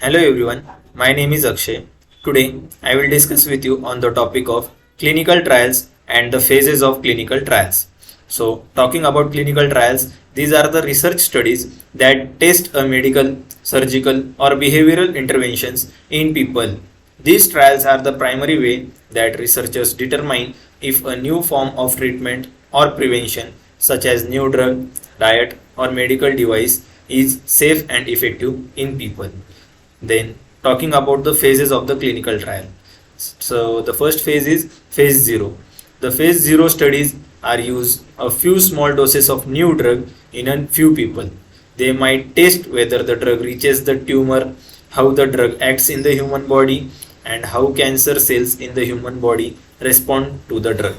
Hello everyone, my name is Akshay. Today I will discuss with you on the topic of clinical trials and the phases of clinical trials. So, talking about clinical trials, these are the research studies that test a medical, surgical, or behavioral interventions in people. These trials are the primary way that researchers determine if a new form of treatment or prevention, such as new drug, diet, or medical device, is safe and effective in people. Then, talking about the phases of the clinical trial. So, the first phase is phase 0. The phase 0 studies are use a few small doses of new drug in a few people. They might test whether the drug reaches the tumor, how the drug acts in the human body, and how cancer cells in the human body respond to the drug.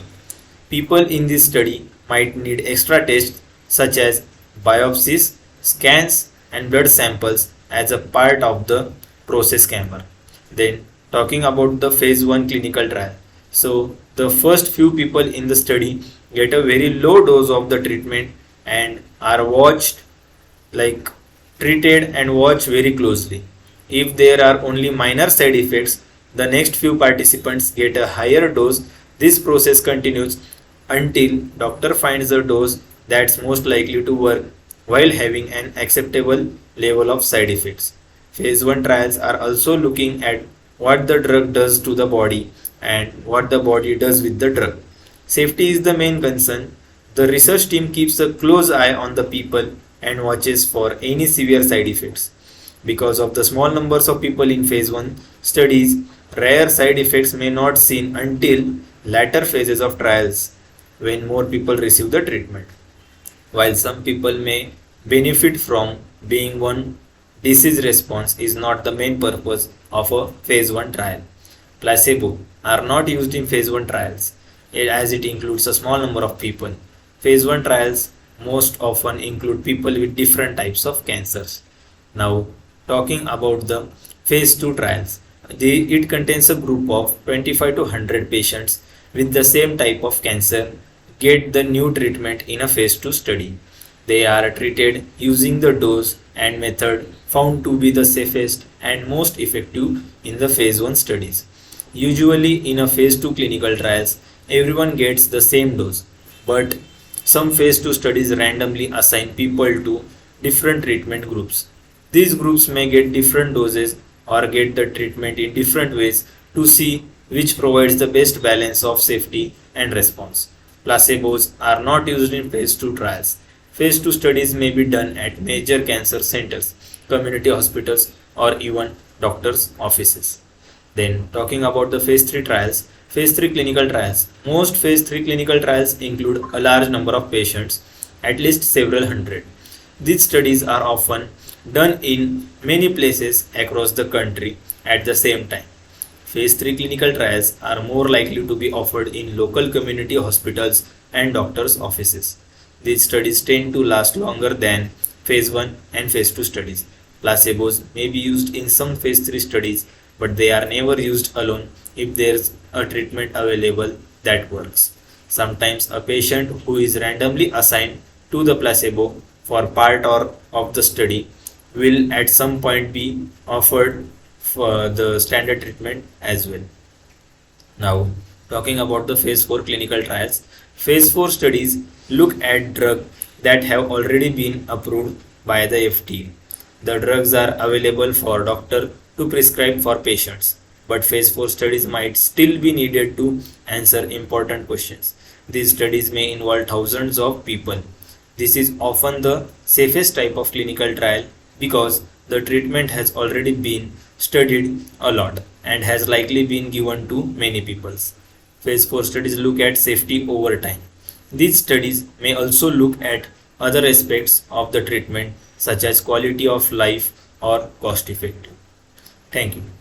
People in this study might need extra tests such as biopsies, scans, and blood samples as a part of the process camera. Then, talking about the phase 1 clinical trial. So, the first few people in the study get a very low dose of the treatment and are watched like treated and watched very closely. If there are only minor side effects, the next few participants get a higher dose. This process continues until doctor finds a dose that's most likely to work while having an acceptable level of side effects. Phase 1 trials are also looking at what the drug does to the body and what the body does with the drug. Safety is the main concern. The research team keeps a close eye on the people and watches for any severe side effects. Because of the small numbers of people in phase 1 studies, rare side effects may not seen until later phases of trials when more people receive the treatment. While some people may benefit from being one, disease response is not the main purpose of a phase 1 trial. Placebo are not used in phase 1 trials as it includes a small number of people. Phase 1 trials most often include people with different types of cancers. Now, talking about the phase 2 trials, it contains a group of 25 to 100 patients with the same type of cancer get the new treatment in a phase 2 study. They are treated using the dose and method found to be the safest and most effective in the phase 1 studies. Usually in a phase 2 clinical trials, everyone gets the same dose, but some phase 2 studies randomly assign people to different treatment groups. These groups may get different doses or get the treatment in different ways to see which provides the best balance of safety and response. Placebos are not used in phase 2 trials. Phase 2 studies may be done at major cancer centers, community hospitals, or even doctors' offices. Then, talking about the phase 3 trials, phase 3 clinical trials. Most phase 3 clinical trials include a large number of patients, at least several hundred. These studies are often done in many places across the country at the same time. Phase 3 clinical trials are more likely to be offered in local community hospitals and doctors' offices. These studies tend to last longer than phase 1 and phase 2 studies. Placebos may be used in some phase 3 studies, but they are never used alone if there's a treatment available that works. Sometimes a patient who is randomly assigned to the placebo for part or of the study will at some point be offered for the standard treatment as well. Now, talking about the phase 4 clinical trials, phase 4 studies look at drugs that have already been approved by the FDA. The drugs are available for doctor to prescribe for patients, but phase 4 studies might still be needed to answer important questions. These studies may involve thousands of people. This is often the safest type of clinical trial because the treatment has already been studied a lot and has likely been given to many people. Phase 4 studies look at safety over time. These studies may also look at other aspects of the treatment such as quality of life or cost effective. Thank you.